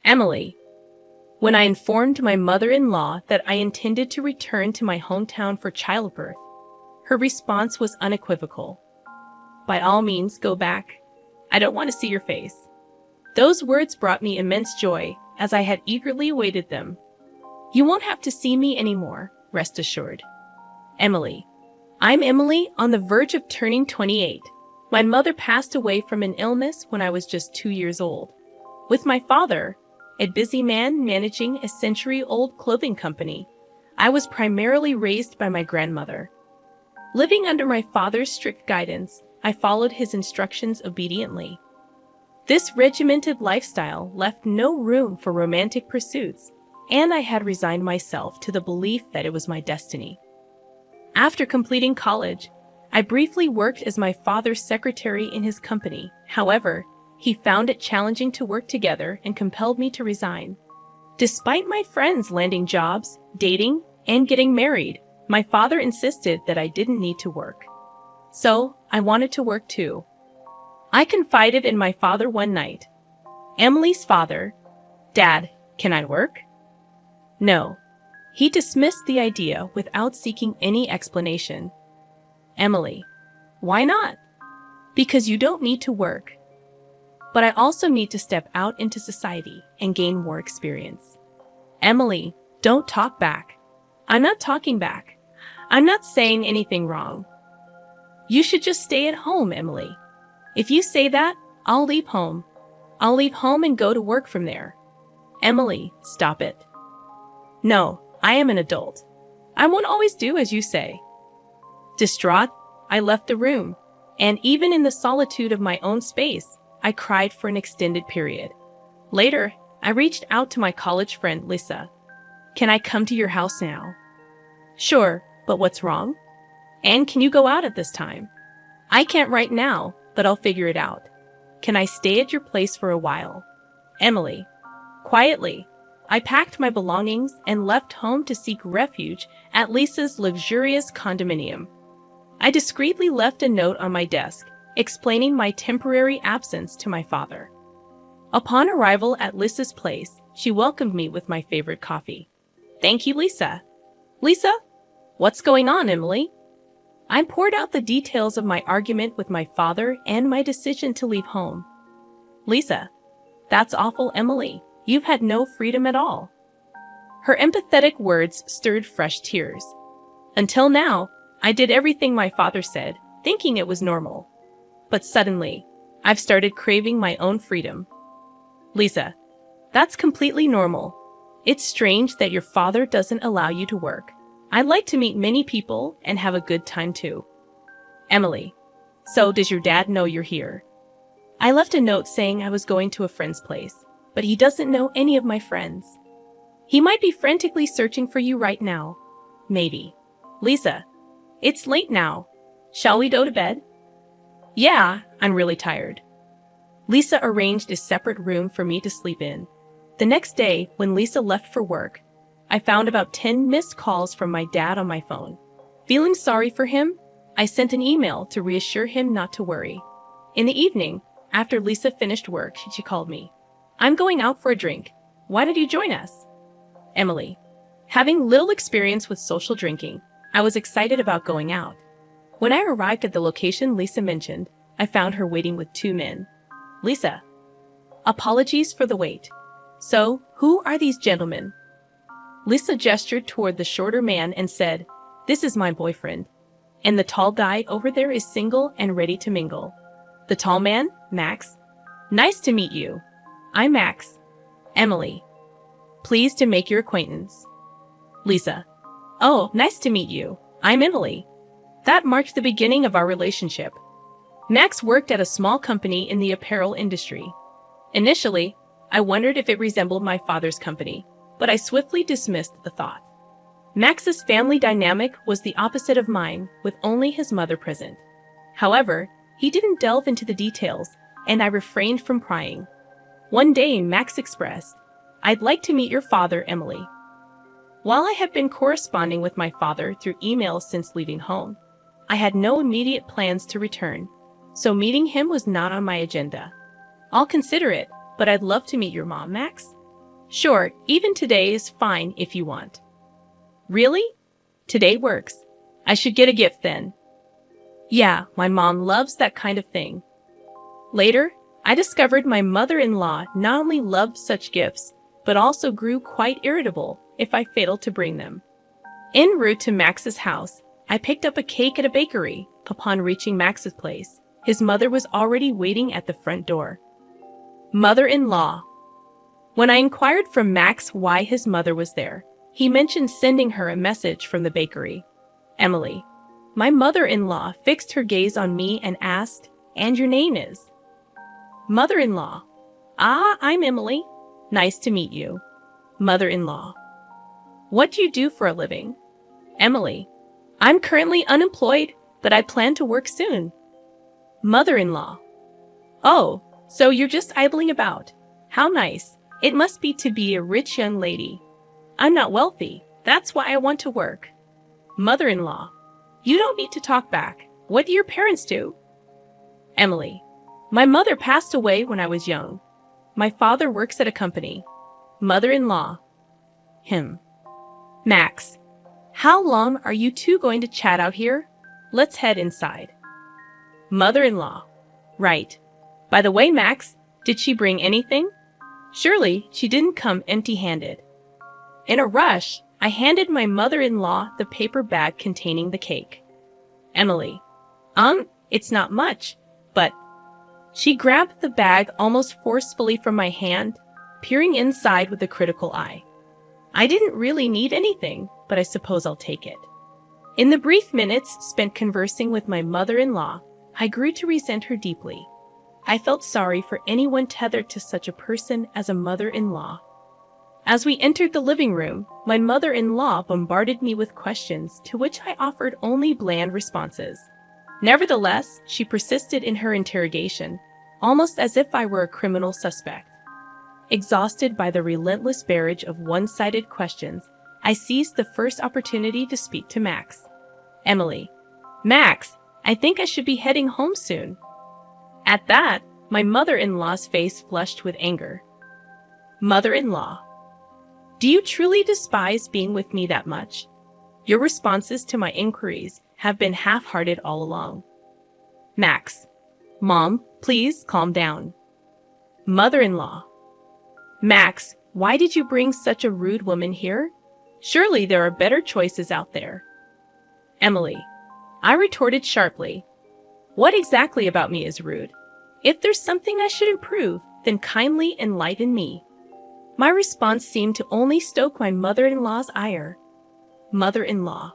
Emily. When I informed my mother-in-law that I intended to return to my hometown for childbirth, her response was unequivocal. By all means, go back. I don't want to see your face. Those words brought me immense joy, as I had eagerly awaited them. You won't have to see me anymore, rest assured. Emily. I'm Emily, on the verge of turning 28. My mother passed away from an illness when I was just 2 years old. With my father, a busy man managing a century-old clothing company, I was primarily raised by my grandmother. Living under my father's strict guidance, I followed his instructions obediently. This regimented lifestyle left no room for romantic pursuits, and I had resigned myself to the belief that it was my destiny. After completing college, I briefly worked as my father's secretary in his company. However, he found it challenging to work together and compelled me to resign. Despite my friends landing jobs, dating, and getting married, my father insisted that I didn't need to work. So, I wanted to work too. I confided in my father one night. Emily's father, Dad, can I work? No. He dismissed the idea without seeking any explanation. Emily, why not? Because you don't need to work. But I also need to step out into society and gain more experience. Emily, don't talk back. I'm not talking back. I'm not saying anything wrong. You should just stay at home, Emily. If you say that, I'll leave home. I'll leave home and go to work from there. Emily, stop it. No, I am an adult. I won't always do as you say. Distraught, I left the room, and even in the solitude of my own space, I cried for an extended period. Later, I reached out to my college friend, Lisa. Can I come to your house now? Sure, but what's wrong? And can you go out at this time? I can't right now, but I'll figure it out. Can I stay at your place for a while? Emily. Quietly, I packed my belongings and left home to seek refuge at Lisa's luxurious condominium. I discreetly left a note on my desk, explaining my temporary absence to my father. Upon arrival at Lisa's place, she welcomed me with my favorite coffee. Thank you, Lisa. Lisa? What's going on, Emily? I poured out the details of my argument with my father and my decision to leave home. Lisa, that's awful, Emily. You've had no freedom at all. Her empathetic words stirred fresh tears. Until now, I did everything my father said, thinking it was normal. But suddenly, I've started craving my own freedom. Lisa, that's completely normal. It's strange that your father doesn't allow you to work. I'd like to meet many people and have a good time too. Emily, so does your dad know you're here? I left a note saying I was going to a friend's place, but he doesn't know any of my friends. He might be frantically searching for you right now. Maybe. Lisa, it's late now. Shall we go to bed? Yeah, I'm really tired. Lisa arranged a separate room for me to sleep in. The next day, when Lisa left for work, I found about 10 missed calls from my dad on my phone. Feeling sorry for him, I sent an email to reassure him not to worry. In the evening, after Lisa finished work, she called me. I'm going out for a drink. Why did you join us? Emily. Having little experience with social drinking, I was excited about going out. When I arrived at the location Lisa mentioned, I found her waiting with 2 men. Lisa. Apologies for the wait. So, who are these gentlemen? Lisa gestured toward the shorter man and said, This is my boyfriend. And the tall guy over there is single and ready to mingle. The tall man, Max. Nice to meet you. I'm Max. Emily. Pleased to make your acquaintance. Lisa. Oh, nice to meet you. I'm Emily. That marked the beginning of our relationship. Max worked at a small company in the apparel industry. Initially, I wondered if it resembled my father's company, but I swiftly dismissed the thought. Max's family dynamic was the opposite of mine, with only his mother present. However, he didn't delve into the details, and I refrained from prying. One day, Max expressed, I'd like to meet your father, Emily. While I had been corresponding with my father through emails since leaving home, I had no immediate plans to return, so meeting him was not on my agenda. I'll consider it, but I'd love to meet your mom, Max. Sure, even today is fine if you want. Really? Today works. I should get a gift then. Yeah, my mom loves that kind of thing. Later, I discovered my mother-in-law not only loved such gifts, but also grew quite irritable if I failed to bring them. En route to Max's house, I picked up a cake at a bakery. Upon reaching Max's place, his mother was already waiting at the front door. Mother-in-law. When I inquired from Max why his mother was there, he mentioned sending her a message from the bakery. Emily. My mother-in-law fixed her gaze on me and asked, "And your name is?" Mother-in-law. Ah, I'm Emily. Nice to meet you. Mother-in-law. What do you do for a living? Emily. I'm currently unemployed, but I plan to work soon. Mother-in-law. Oh, so you're just idling about. How nice. It must be to be a rich young lady. I'm not wealthy. That's why I want to work. Mother-in-law. You don't need to talk back. What do your parents do? Emily. My mother passed away when I was young. My father works at a company. Mother-in-law. Him. Max. How long are you two going to chat out here? Let's head inside. Mother-in-law. Right. By the way, Max, did she bring anything? Surely she didn't come empty-handed. In a rush, I handed my mother-in-law the paper bag containing the cake. Emily. It's not much, but... She grabbed the bag almost forcefully from my hand, peering inside with a critical eye. I didn't really need anything, but I suppose I'll take it. In the brief minutes spent conversing with my mother-in-law, I grew to resent her deeply. I felt sorry for anyone tethered to such a person as a mother-in-law. As we entered the living room, my mother-in-law bombarded me with questions to which I offered only bland responses. Nevertheless, she persisted in her interrogation, almost as if I were a criminal suspect. Exhausted by the relentless barrage of one-sided questions, I seized the first opportunity to speak to Max. Emily. Max, I think I should be heading home soon. At that, my mother-in-law's face flushed with anger. Mother-in-law. Do you truly despise being with me that much? Your responses to my inquiries have been half-hearted all along. Max. Mom, please calm down. Mother-in-law. Max, why did you bring such a rude woman here? Surely there are better choices out there. Emily. I retorted sharply. What exactly about me is rude? If there's something I should improve, then kindly enlighten me. My response seemed to only stoke my mother-in-law's ire. Mother-in-law.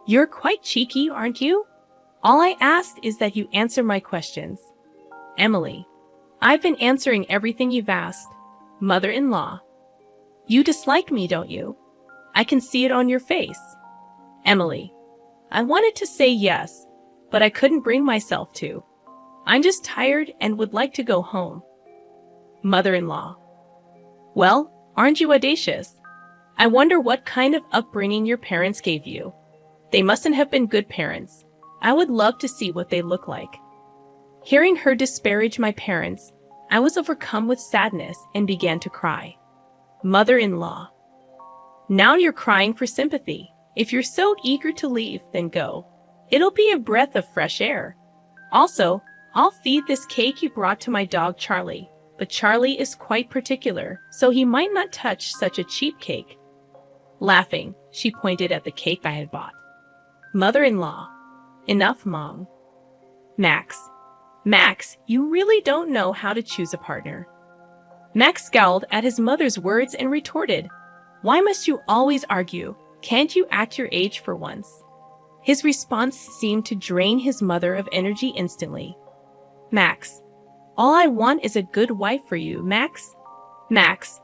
You're quite cheeky, aren't you? All I ask is that you answer my questions. Emily. I've been answering everything you've asked. Mother-in-law. You dislike me, don't you? I can see it on your face. Emily. I wanted to say yes, but I couldn't bring myself to. I'm just tired and would like to go home. Mother-in-law. Well, aren't you audacious? I wonder what kind of upbringing your parents gave you. They mustn't have been good parents. I would love to see what they look like. Hearing her disparage my parents, I was overcome with sadness and began to cry. Mother-in-law. Now you're crying for sympathy. If you're so eager to leave, then go. It'll be a breath of fresh air. Also, I'll feed this cake you brought to my dog Charlie, but Charlie is quite particular, so he might not touch such a cheap cake. Laughing, she pointed at the cake I had bought. Mother-in-law. Enough, Mom. Max. Max, you really don't know how to choose a partner. Max scowled at his mother's words and retorted, Why must you always argue? Can't you act your age for once? His response seemed to drain his mother of energy instantly. Max. All I want is a good wife for you, Max. Max.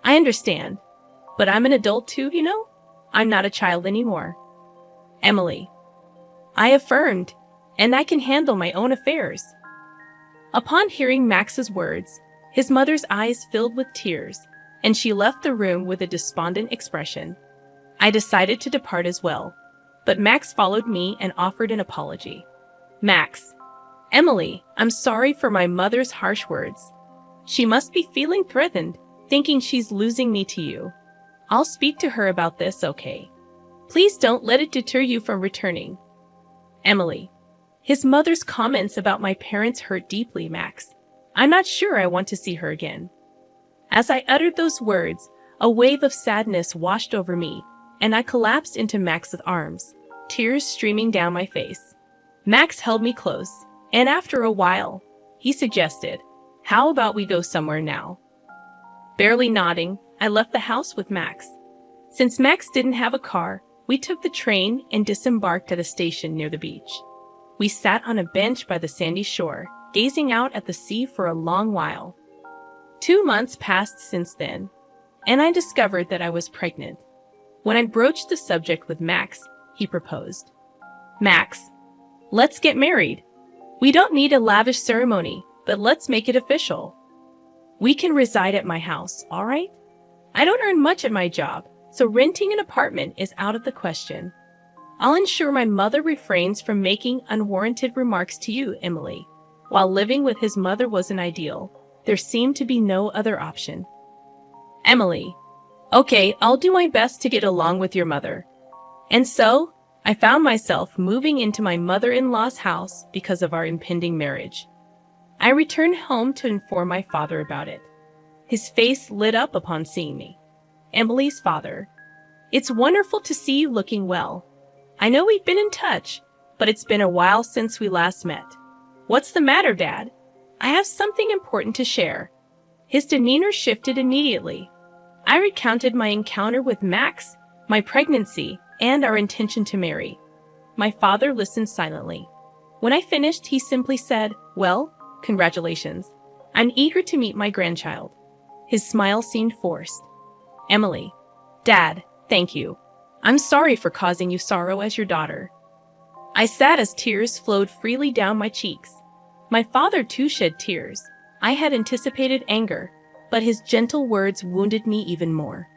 I understand. But I'm an adult too, you know? I'm not a child anymore. Emily. I affirmed, and I can handle my own affairs. Upon hearing Max's words, his mother's eyes filled with tears, and she left the room with a despondent expression. I decided to depart as well, but Max followed me and offered an apology. Max. Emily, I'm sorry for my mother's harsh words. She must be feeling threatened. thinking she's losing me to you. I'll speak to her about this, okay? Please don't let it deter you from returning. Emily. His mother's comments about my parents hurt deeply, Max. I'm not sure I want to see her again. As I uttered those words, a wave of sadness washed over me, and I collapsed into Max's arms, tears streaming down my face. Max held me close, and after a while, he suggested, "How about we go somewhere now?" Barely nodding, I left the house with Max. Since Max didn't have a car, we took the train and disembarked at a station near the beach. We sat on a bench by the sandy shore, gazing out at the sea for a long while. 2 months passed since then, and I discovered that I was pregnant. When I broached the subject with Max, he proposed. "Max, let's get married. We don't need a lavish ceremony, but let's make it official. We can reside at my house, all right? I don't earn much at my job, so renting an apartment is out of the question. I'll ensure my mother refrains from making unwarranted remarks to you, Emily." While living with his mother wasn't ideal, there seemed to be no other option. Emily. Okay, I'll do my best to get along with your mother. And so, I found myself moving into my mother-in-law's house because of our impending marriage. I returned home to inform my father about it. His face lit up upon seeing me. Emily's father. It's wonderful to see you looking well. I know we've been in touch, but it's been a while since we last met. What's the matter, Dad? I have something important to share. His demeanor shifted immediately. I recounted my encounter with Max, my pregnancy, and our intention to marry. My father listened silently. When I finished, he simply said, "Well, congratulations. I'm eager to meet my grandchild." His smile seemed forced. Emily. Dad, thank you. I'm sorry for causing you sorrow as your daughter. I sat as tears flowed freely down my cheeks. My father too shed tears. I had anticipated anger, but his gentle words wounded me even more.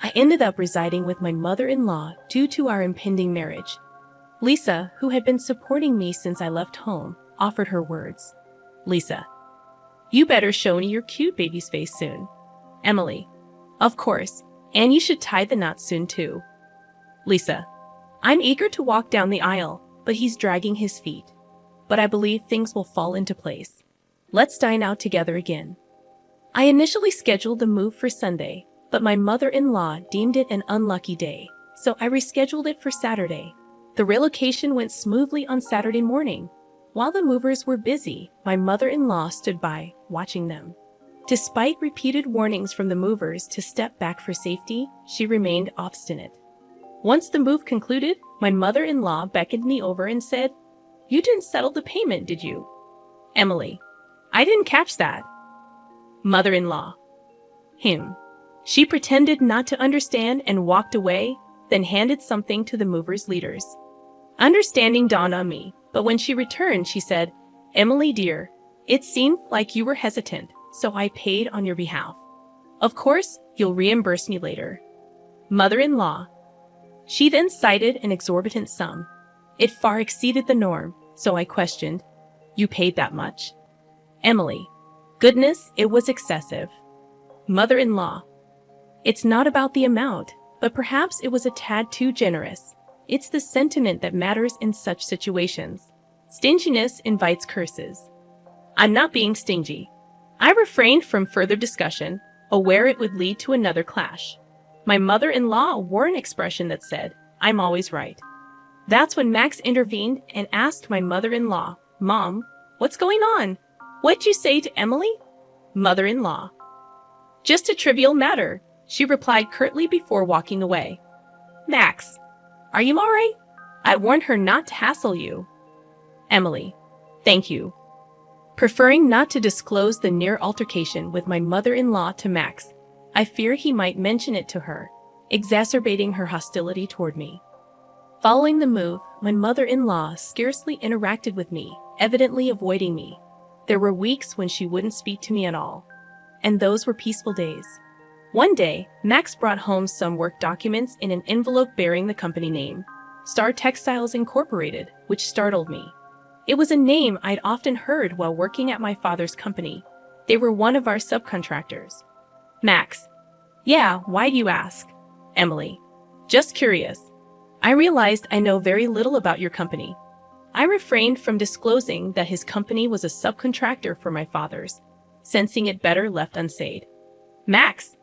I ended up residing with my mother-in-law due to our impending marriage. Lisa, who had been supporting me since I left home, offered her words. Lisa. You better show me your cute baby's face soon. Emily. Of course, and you should tie the knot soon too. Lisa. I'm eager to walk down the aisle, but he's dragging his feet. But I believe things will fall into place. Let's dine out together again. I initially scheduled the move for Sunday, but my mother-in-law deemed it an unlucky day, so I rescheduled it for Saturday. The relocation went smoothly on Saturday morning. While the movers were busy, my mother-in-law stood by, watching them. Despite repeated warnings from the movers to step back for safety, she remained obstinate. Once the move concluded, my mother-in-law beckoned me over and said, "You didn't settle the payment, did you?" Emily. I didn't catch that. Mother-in-law. She pretended not to understand and walked away, then handed something to the movers' leaders. Understanding dawned on me, but when she returned, she said, "Emily dear, it seemed like you were hesitant, so I paid on your behalf. Of course, you'll reimburse me later." Mother-in-law. She then cited an exorbitant sum. It far exceeded the norm, so I questioned, "You paid that much?" Emily. Goodness, it was excessive. Mother-in-law. It's not about the amount, but perhaps it was a tad too generous. It's the sentiment that matters in such situations. Stinginess invites curses. I'm not being stingy. I refrained from further discussion, aware it would lead to another clash. My mother-in-law wore an expression that said, "I'm always right." That's when Max intervened and asked my mother-in-law, "Mom, what's going on? What'd you say to Emily?" Mother-in-law. "Just a trivial matter," she replied curtly before walking away. Max, are you all right? I warned her not to hassle you. Emily. Thank you. Preferring not to disclose the near altercation with my mother-in-law to Max, I fear he might mention it to her, exacerbating her hostility toward me. Following the move, my mother-in-law scarcely interacted with me, evidently avoiding me. There were weeks when she wouldn't speak to me at all, and those were peaceful days. One day, Max brought home some work documents in an envelope bearing the company name, Star Textiles Incorporated, which startled me. It was a name I'd often heard while working at my father's company. They were one of our subcontractors. Max. Yeah, why do you ask? Emily. Just curious. I realized I know very little about your company. I refrained from disclosing that his company was a subcontractor for my father's, sensing it better left unsaid. Max.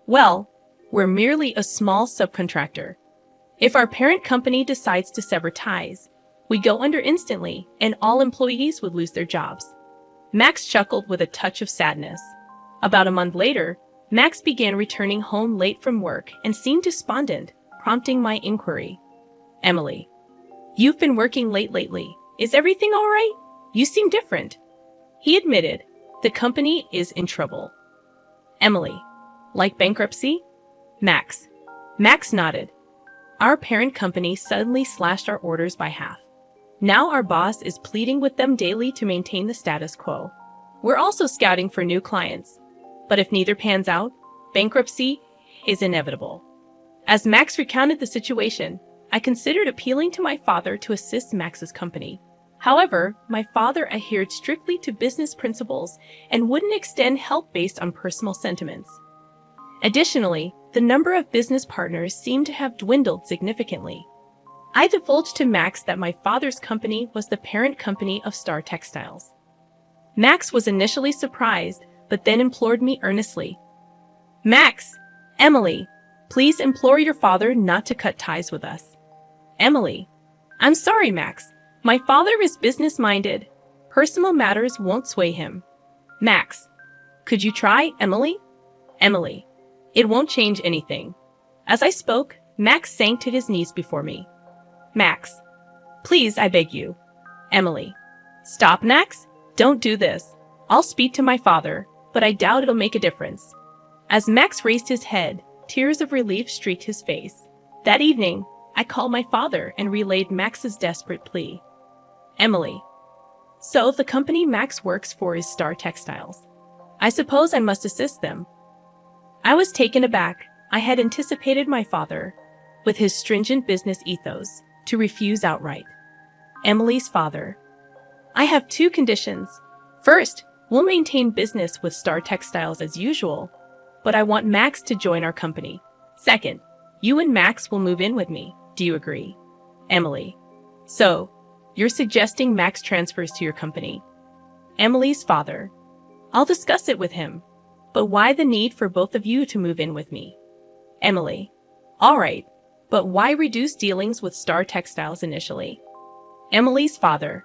Well, we're merely a small subcontractor. If our parent company decides to sever ties, we go under instantly and all employees would lose their jobs. Max chuckled with a touch of sadness. About a month later, Max began returning home late from work and seemed despondent, prompting my inquiry. Emily. You've been working late lately. Is everything all right? You seem different. He admitted, the company is in trouble. Emily. Like bankruptcy? Max. Max nodded. Our parent company suddenly slashed our orders by half. Now our boss is pleading with them daily to maintain the status quo. We're also scouting for new clients. But if neither pans out, bankruptcy is inevitable. As Max recounted the situation, I considered appealing to my father to assist Max's company. However, my father adhered strictly to business principles and wouldn't extend help based on personal sentiments. Additionally, the number of business partners seemed to have dwindled significantly. I divulged to Max that my father's company was the parent company of Star Textiles. Max was initially surprised, but then implored me earnestly. Max! Emily! Please implore your father not to cut ties with us. Emily. I'm sorry, Max. My father is business-minded. Personal matters won't sway him. Max. Could you try, Emily? Emily. It won't change anything. As I spoke, Max sank to his knees before me. Max. Please, I beg you. Emily. Stop, Max. Don't do this. I'll speak to my father, but I doubt it'll make a difference. As Max raised his head, tears of relief streaked his face. That evening, I called my father and relayed Max's desperate plea. Emily. So the company Max works for is Star Textiles. I suppose I must assist them. I was taken aback. I had anticipated my father, with his stringent business ethos, to refuse outright. Emily's father. I have two conditions. First, we'll maintain business with Star Textiles as usual, but I want Max to join our company. Second, you and Max will move in with me. Do you agree? Emily. So, you're suggesting Max transfers to your company? Emily's father. I'll discuss it with him. But why the need for both of you to move in with me? Emily. All right, but why reduce dealings with Star Textiles initially? Emily's father.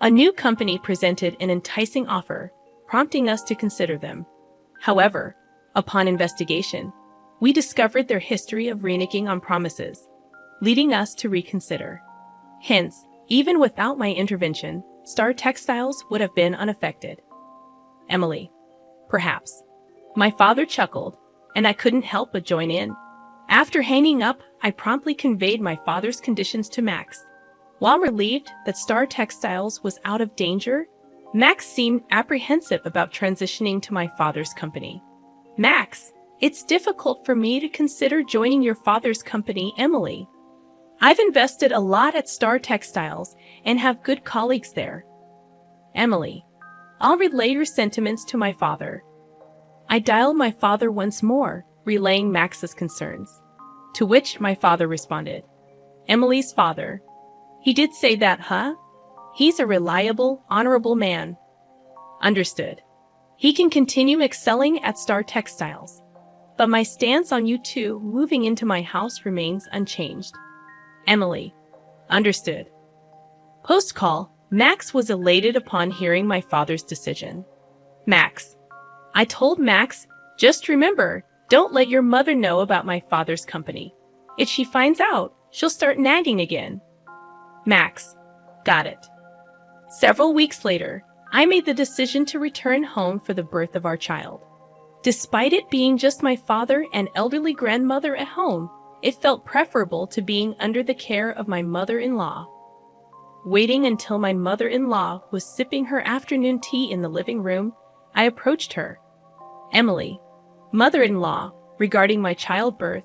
A new company presented an enticing offer, prompting us to consider them. However, upon investigation, we discovered their history of reneging on promises, leading us to reconsider. Hence, even without my intervention, Star Textiles would have been unaffected. Emily. Perhaps. My father chuckled, and I couldn't help but join in. After hanging up, I promptly conveyed my father's conditions to Max. While relieved that Star Textiles was out of danger, Max seemed apprehensive about transitioning to my father's company. Max, it's difficult for me to consider joining your father's company, Emily. I've invested a lot at Star Textiles and have good colleagues there. Emily, I'll relay your sentiments to my father. I dialed my father once more, relaying Max's concerns, to which my father responded. Emily's father. He did say that, huh? He's a reliable, honorable man. Understood. He can continue excelling at Star Textiles. But my stance on you two moving into my house remains unchanged. Emily. Understood. Post-call, Max was elated upon hearing my father's decision. Max. I told Max, just remember, don't let your mother know about my father's company. If she finds out, she'll start nagging again. Max. Got it. Several weeks later, I made the decision to return home for the birth of our child. Despite it being just my father and elderly grandmother at home, it felt preferable to being under the care of my mother-in-law. Waiting until my mother-in-law was sipping her afternoon tea in the living room, I approached her. Emily, mother-in-law, regarding my childbirth,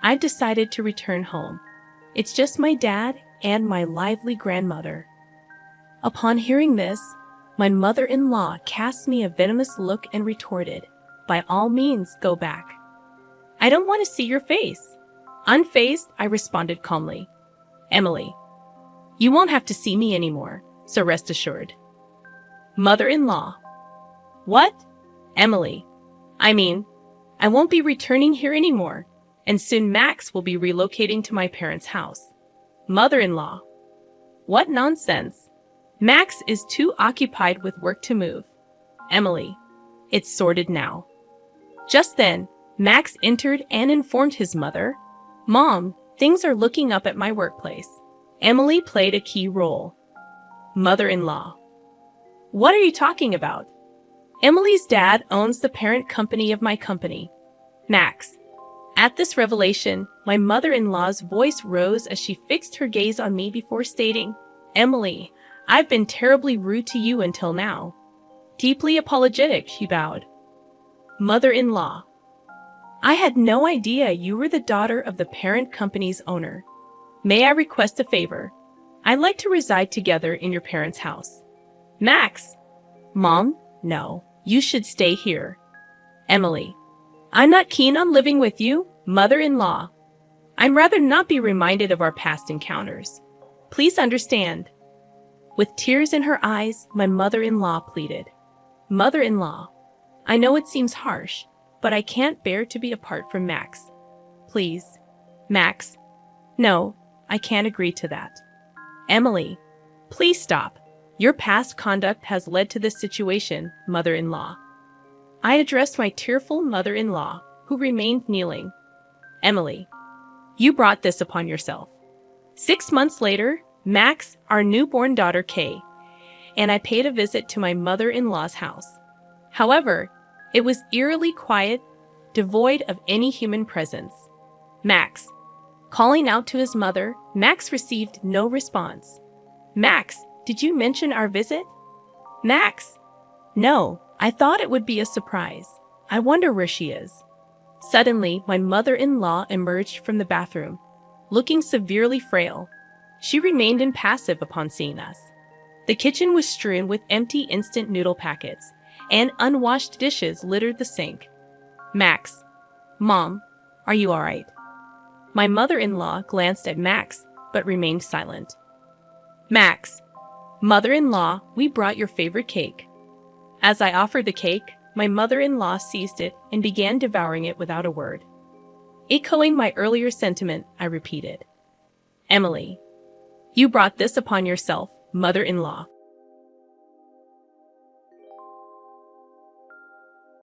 I've decided to return home. It's just my dad and my lively grandmother. Upon hearing this, my mother-in-law cast me a venomous look and retorted, By all means, go back. I don't want to see your face. Unfazed, I responded calmly. Emily, you won't have to see me anymore, so rest assured. Mother-in-law. What? Emily. I won't be returning here anymore, and soon Max will be relocating to my parents' house. Mother-in-law. What nonsense. Max is too occupied with work to move. Emily. It's sorted now. Just then, Max entered and informed his mother, Mom, things are looking up at my workplace. Emily played a key role. Mother-in-law. What are you talking about? Emily's dad owns the parent company of my company, Max. At this revelation, my mother-in-law's voice rose as she fixed her gaze on me before stating, Emily, I've been terribly rude to you until now. Deeply apologetic, she bowed. Mother-in-law. I had no idea you were the daughter of the parent company's owner. May I request a favor? I'd like to reside together in your parents' house. Max. Mom, no, you should stay here. Emily. I'm not keen on living with you, mother-in-law. I'd rather not be reminded of our past encounters. Please understand. With tears in her eyes, my mother-in-law pleaded. Mother-in-law, I know it seems harsh, but I can't bear to be apart from Max. Please. Max. No, I can't agree to that. Emily, please stop. Your past conduct has led to this situation, mother-in-law. I addressed my tearful mother-in-law, who remained kneeling. Emily, you brought this upon yourself. 6 months later, Max, our newborn daughter Kay, and I paid a visit to my mother-in-law's house. However, it was eerily quiet, devoid of any human presence. Max. Calling out to his mother, Max received no response. Max, did you mention our visit? Max. No, I thought it would be a surprise. I wonder where she is. Suddenly, my mother-in-law emerged from the bathroom, looking severely frail. She remained impassive upon seeing us. The kitchen was strewn with empty instant noodle packets, and unwashed dishes littered the sink. Max. Mom, are you all right? My mother-in-law glanced at Max, but remained silent. Max. Mother-in-law, we brought your favorite cake. As I offered the cake, my mother-in-law seized it and began devouring it without a word. Echoing my earlier sentiment, I repeated. Emily. You brought this upon yourself, mother-in-law.